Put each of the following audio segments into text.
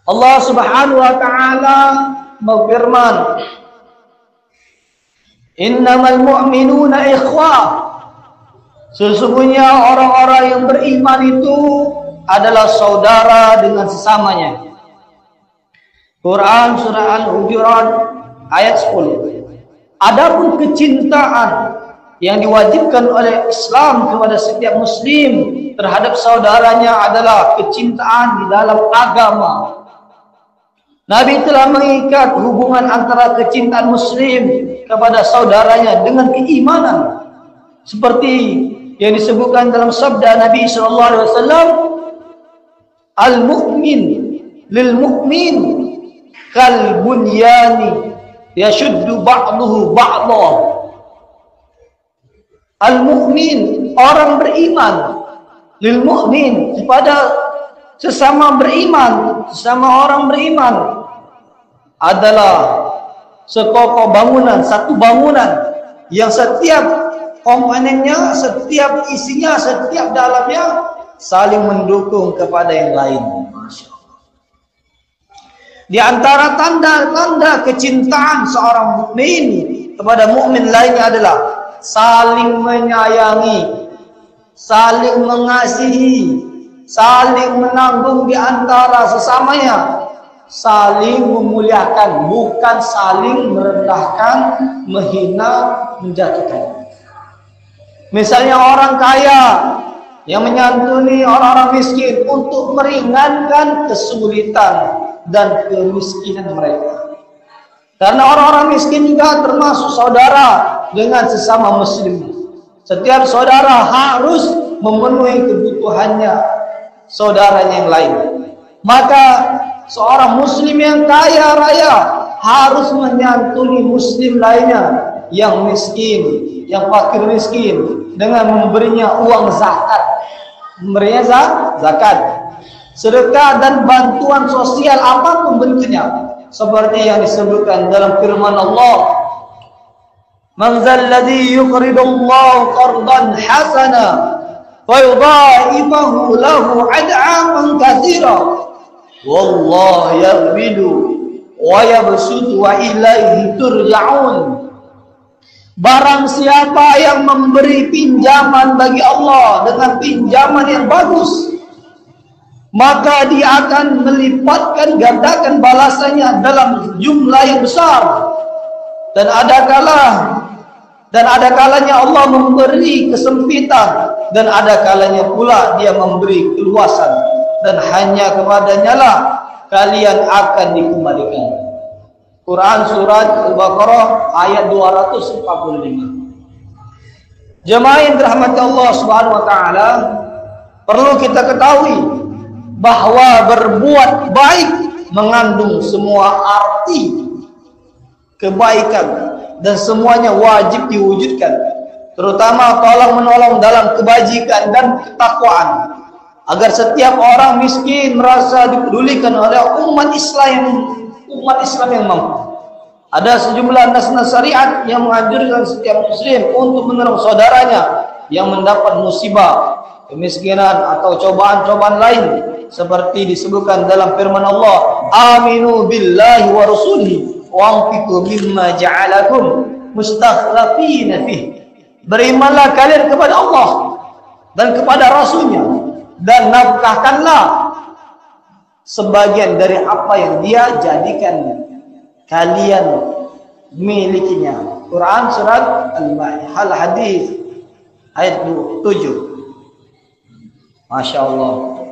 Allah Subhanahu wa taala berfirman, "Innamal mu'minuna ikhwah." Sesungguhnya orang-orang yang beriman itu adalah saudara dengan sesamanya. Quran surah Al-Hujurat ayat 10. Adapun kecintaan yang diwajibkan oleh Islam kepada setiap muslim terhadap saudaranya adalah kecintaan di dalam agama. Nabi telah mengikat hubungan antara kecintaan muslim kepada saudaranya dengan keimanan, seperti yang disebutkan dalam sabda Nabi sallallahu alaihi wasallam, "Al-mu'min lil mu'min kal bunyani yashuddu ba'duhu ba'dha." Al-mu'min, orang beriman, lil mu'min, kepada sesama beriman, sesama orang beriman, adalah sekokoh bangunan, satu bangunan yang setiap komponennya, setiap isinya, setiap dalamnya saling mendukung kepada yang lain. Masya Allah. Di antara tanda-tanda kecintaan seorang mukmin kepada mukmin lainnya adalah saling menyayangi, saling mengasihi, saling menanggung di antara sesamanya, saling memuliakan, bukan saling merendahkan, menghina, menjatuhkan. Misalnya orang kaya yang menyantuni orang-orang miskin untuk meringankan kesulitan dan kemiskinan mereka. Karena orang-orang miskin juga termasuk saudara dengan sesama muslim. Setiap saudara harus memenuhi kebutuhannya saudaranya yang lain. Maka seorang muslim yang kaya raya harus menyantuni muslim lainnya yang miskin, yang fakir miskin, dengan memberinya uang zakat, memberinya zakat, sedekah dan bantuan sosial apapun bentuknya, seperti yang disebutkan dalam firman Allah, "Man dzal ladzi yuqridullaha qardan hasana fayudha'ifahu lahu 'ad'aman katsira wallahu yaqbidu wa yabsutu wa ilaihi turja'un." Barang siapa yang memberi pinjaman bagi Allah dengan pinjaman yang bagus, maka dia akan melipatkan gandakan balasannya dalam jumlah yang besar. Dan ada kalanya Allah memberi kesempitan, dan ada kalanya pula dia memberi keluasan, dan hanya kepadanya lah kalian akan dikembalikan. Quran surat Al-Baqarah ayat 245. Jemaah yang dirahmati Allah Subhanahu wa taala, perlu kita ketahui bahwa berbuat baik mengandung semua arti kebaikan dan semuanya wajib diwujudkan, terutama tolong-menolong dalam kebajikan dan ketakwaan, agar setiap orang miskin merasa dipedulikan oleh umat Islam yang mampu. Ada sejumlah nas-nas syariat yang menganjurkan setiap muslim untuk menolong saudaranya yang mendapat musibah, kemiskinan atau cobaan-cobaan lain, seperti disebutkan dalam firman Allah, "Aminu billahi wa rasulihi wa anfiqu mimma ja'alakum mustakhlafina fihi." Berimanlah kalian kepada Allah dan kepada Rasulnya, dan nafkahkanlah sebagian dari apa yang dia jadikan kalian milikinya. Quran surat Al-Maidah Al-Hadis ayat 7. Masya Allah.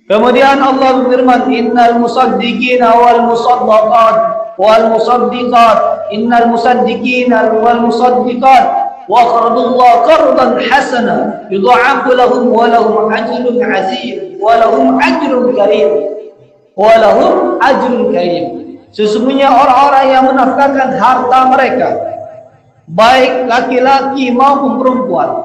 Kemudian Allah berfirman, "Innal musaddiqina wal musaddaqat wal musaddiqat, innal musaddiqina wal musaddiqat wa qardullaha qardan hasana yudha'afu lahum wa lahum ajrun 'azim wa lahum ajrun karim wa lahum ajrun karim." Sesungguhnya orang-orang yang menafkahkan harta mereka, baik laki-laki maupun perempuan,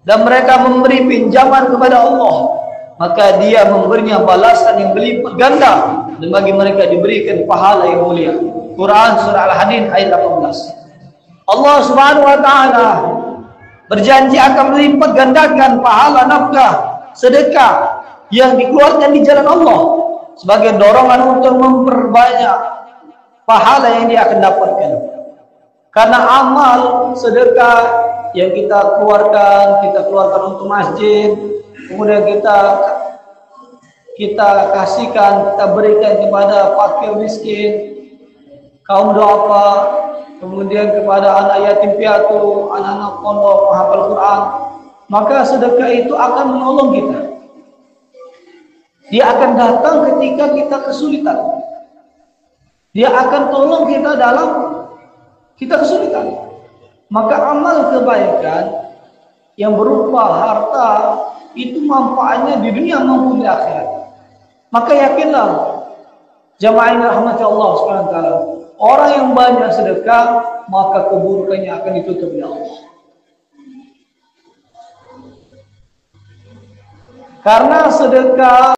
dan mereka memberi pinjaman kepada Allah, maka dia memberinya balasan yang berlipat ganda, dan bagi mereka diberikan pahala yang mulia. Quran surah Al-Hadid ayat 18. Allah Subhanahu wa taala berjanji akan melipat gandakan pahala nafkah sedekah yang dikeluarkan di jalan Allah, sebagai dorongan untuk memperbanyak pahala yang dia akan dapatkan. Karena amal sedekah yang kita keluarkan untuk masjid, kemudian kita kasihkan, kita berikan kepada fakir miskin, kaum duafa, kemudian kepada anak yatim piatu, anak-anak pondok menghafal Quran, maka sedekah itu akan menolong kita. Dia akan datang ketika kita kesulitan. Dia akan tolong kita dalam kita kesulitan. Maka amal kebaikan yang berupa harta itu manfaatnya di dunia maupun di akhirat. Maka yakinlah jamaah yang rahmati Allah SWT, orang yang banyak sedekah maka keburukannya akan ditutup oleh Allah. Karena sedekah